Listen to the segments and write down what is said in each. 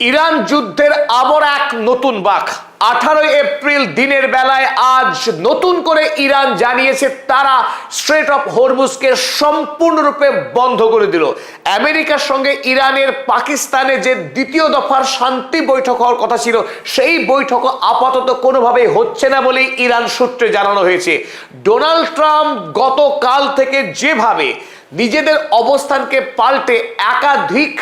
Iran যুদ্ধের আবার এক নতুন বাঁক। 18 এপ্রিল দিনের বেলায় আজ নতুন করে ইরান জানিয়েছে তারা স্ট্রেট অফ হরমুজকে সম্পূর্ণরূপে বন্ধ করে দিল। আমেরিকার সঙ্গে ইরানের পাকিস্তানে যে দ্বিতীয় দফার শান্তি বৈঠক হওয়ার কথা ছিল, সেই বৈঠক আপাতত কোনোভাবেই হচ্ছে না বলেই ইরান সূত্রে জানানো হয়েছে। ডোনাল্ড ট্রাম্প গতকাল থেকে যেভাবে নিজেদের অবস্থানকে পাল্টে একাধিক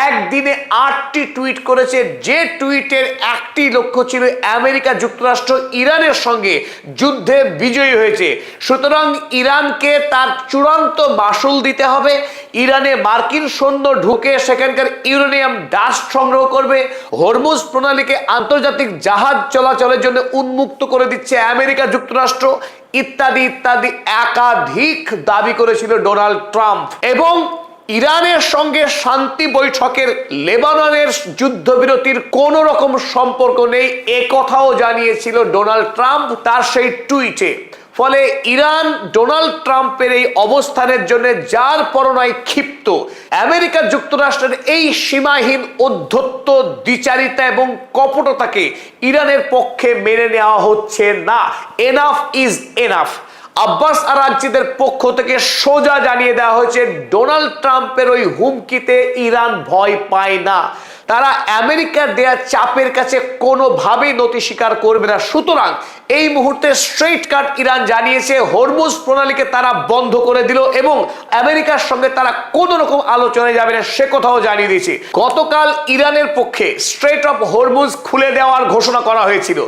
একদিনে 8টি টুইট করেছে, যে টুইটের একটি লক্ষ্য ছিল আমেরিকা যুক্তরাষ্ট্র ইরানের সঙ্গে যুদ্ধে বিজয়ী হয়েছে, সুতরাং ইরানকে তার চূড়ান্ত মাসুল দিতে হবে। ইরানে মার্কিন সৈন্য ঢুকে সেখানকার ইউরেনিয়াম ডাস্ট সংগ্রহ করবে, হরমুজ প্রণালীকে আন্তর্জাতিক জাহাজ চলাচলের জন্য উন্মুক্ত করে দিচ্ছে আমেরিকা যুক্তরাষ্ট্র, ইত্যাদি ইত্যাদি একাধিক দাবি করেছিল ডোনাল্ড ট্রাম্প। এবং ইরানের সঙ্গে শান্তি বৈঠকের লেবাননের যুদ্ধবিরতির কোনো রকম সম্পর্ক নেই, এ কথাও জানিয়েছিল ডোনাল্ড ট্রাম্প তার সেই টুইটে। ফলে ইরান ডোনাল্ড ট্রাম্পের এই অবস্থানের জন্য যার পরনায় ক্ষিপ্ত। আমেরিকা যুক্তরাষ্ট্রের এই সীমাহীন অধ্যত্ব, দ্বিচারিতা এবং কপটতাকে ইরানের পক্ষে মেনে নেওয়া হচ্ছে না। Enough is enough. আব্বাস আরাগচিদের পক্ষ থেকে সোজা জানিয়ে দেওয়া হয়েছে ডোনাল্ড ট্রাম্পের ওই হুমকিতে ইরান ভয় পায় না, তারা আমেরিকার দেয়া চাপের কাছে কোনোভাবেই নতি স্বীকার করবে না। সুতরাং এই মুহূর্তে স্ট্রেইট কাট ইরান জানিয়েছে হরমুজ প্রণালীকে তারা বন্ধ করে দিল এবং আমেরিকার সঙ্গে তারা কোনো রকম আলোচনায় যাবে না, সে কথাও জানিয়ে দিয়েছে। গতকাল ইরানের পক্ষে স্ট্রেট অফ হরমুজ খুলে দেওয়ার ঘোষণা করা হয়েছিল,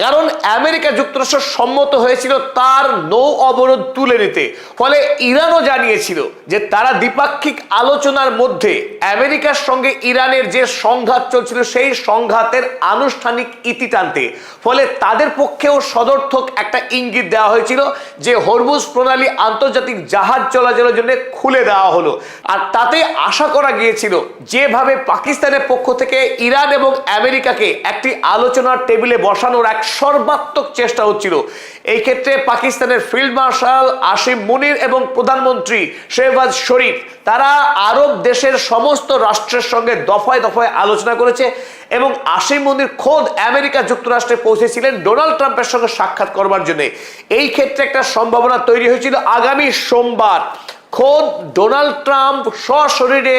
কারণ আমেরিকা যুক্তরাষ্ট্র সম্মত হয়েছিল তার নৌ অবরোধ তুলে নিতে। ফলে ইরানও জানিয়েছিল যে তারা দ্বিপাক্ষিক আলোচনার মধ্যে আমেরিকার সঙ্গে ইরানের যে সংঘাত চলছিল সেই সংঘাতের আনুষ্ঠানিক ইতি টানতে। ফলে তাদের পক্ষেও সদর্থক একটা ইঙ্গিত দেওয়া হয়েছিল যে হরমুজ প্রণালী আন্তর্জাতিক জাহাজ চলাচলের জন্য খুলে দেওয়া হলো। আর তাতে আশা করা গিয়েছিল যেভাবে পাকিস্তানের পক্ষ থেকে ইরান এবং আমেরিকাকে একটি আলোচনার টেবিলে বসানোর এক সর্বাত্মক চেষ্টা হচ্ছিল, এই ক্ষেত্রে পাকিস্তানের ফিল্ড মার্শাল আসিম মুনির এবং প্রধানমন্ত্রী শেহবাজ শরীফ তারা আরব দেশের সমস্ত রাষ্ট্রের সঙ্গে দফায় দফায় আলোচনা করেছে এবং আসিম মুনির খোদ আমেরিকা যুক্তরাষ্ট্রে পৌঁছেছিলেন ডোনাল্ড ট্রাম্পের সঙ্গে সাক্ষাৎ করবার জন্য। এই ক্ষেত্রে একটা সম্ভাবনা তৈরি হয়েছিল আগামী সোমবার খোদ ডোনাল্ড ট্রাম্প সশরীরে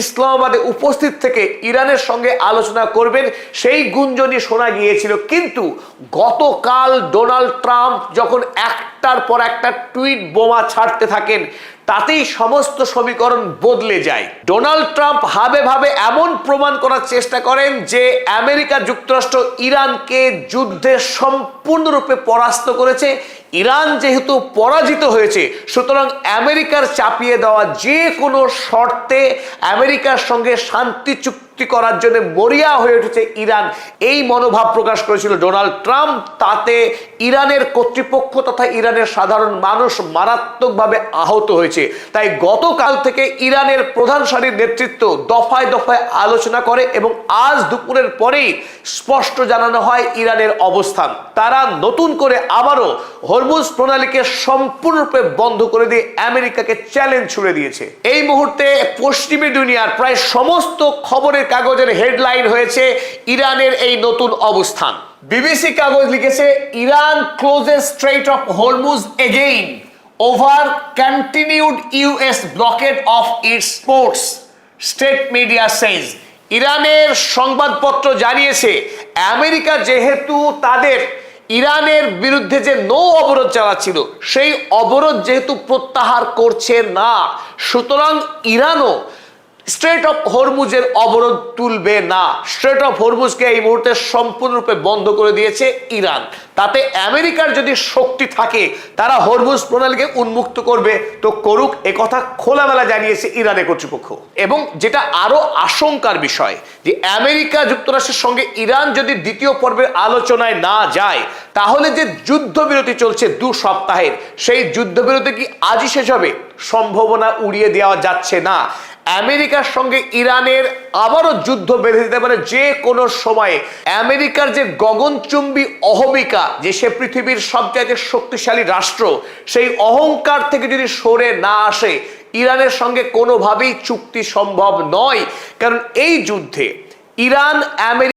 ইসলামাবাদে উপস্থিত থেকে ইরানের সঙ্গে আলোচনা করবেন, সেই গুঞ্জনই শোনা গিয়েছিল। কিন্তু গতকাল ডোনাল্ড ট্রাম্প যখন একটার পর একটা টুইট বোমা ছাড়তে থাকেন, তাতেই সমস্ত সমীকরণ বদলে যায়। ডোনাল্ড ট্রাম্প ভাবে ভাবে এমন প্রমাণ করার চেষ্টা করেন যে আমেরিকা যুক্তরাষ্ট্র ইরানকে যুদ্ধে সম্পূর্ণরূপে পরাস্ত করেছে। ইরান যেহেতু পরাজিত হয়েছে, সুতরাং আমেরিকার চাপিয়ে দেওয়া যে কোনো শর্তে আমেরিকার সঙ্গে শান্তি চুক্তি করার জন্য মরিয়া হয়ে উঠেছে ইরান, এই মনোভাব প্রকাশ করেছিল ডোনাল্ড ট্রাম্প। তাতে ইরানের কর্তৃপক্ষ তথা ইরানের সাধারণ মানুষ মারাত্মকভাবে আহত হয়েছে। তাই গতকাল থেকে ইরানের প্রধান সারির নেতৃত্ব দফায় দফায় আলোচনা করে এবং আজ দুপুরের পরেই স্পষ্ট জানানো হয় ইরানের অবস্থান। তারা নতুন করে আবারও হরমুজ প্রণালীকে সম্পূর্ণরূপে বন্ধ করে দিয়ে আমেরিকাকে চ্যালেঞ্জ ছুড়ে দিয়েছে। এই মুহূর্তে পশ্চিমী দুনিয়ার প্রায় সমস্ত খবরের কাগজের হেডলাইন হয়েছে ইরানের এই নতুন অবস্থান। বিবিসি কাগজ লিখেছে Iran closes strait of Hormuz again over continued US blockade of its ports, state media says. ইরানের সংবাদপত্র জানিয়েছে আমেরিকা যেহেতু তাদের ইরানের বিরুদ্ধে যে নৌ অবরোধ চালাচ্ছিল সেই অবরোধ যেহেতু প্রত্যাহার করছে না, সুতরাং ইরানও স্ট্রেট অফ হরমুজের অবরোধ তুলবে না। স্ট্রেট অফ হরমুজকে এই মুহূর্তে সম্পূর্ণরূপে বন্ধ করে দিয়েছে ইরান। তাতে আমেরিকার যদি শক্তি থাকে তারা হরমুজ প্রণালীকে উন্মুক্ত করবে তো করুক, একথা খোলামেলা জানিয়েছে ইরানের কর্তৃপক্ষ। এবং যেটা আরো আশঙ্কার বিষয় যে আমেরিকা যুক্তরাষ্ট্রের সঙ্গে ইরান যদি দ্বিতীয় পর্বের আলোচনায় না যায়, তাহলে যে যুদ্ধবিরতি চলছে 2 সপ্তাহের, সেই যুদ্ধবিরতি কি আজই শেষ হবে? সম্ভাবনা উড়িয়ে দেওয়া যাচ্ছে না। আমেরিকার সঙ্গে ইরানের আবারও যুদ্ধ বেঁধে দিতে পারে যে কোনো সময়ে। আমেরিকার যে গগনচুম্বী অহমিকা যে সে পৃথিবীর সবচাইতে শক্তিশালী রাষ্ট্র, সেই অহংকার থেকে যদি সরে না আসে ইরানের সঙ্গে কোনোভাবেই চুক্তি সম্ভব নয়। কারণ এই যুদ্ধে ইরান আমেরিকা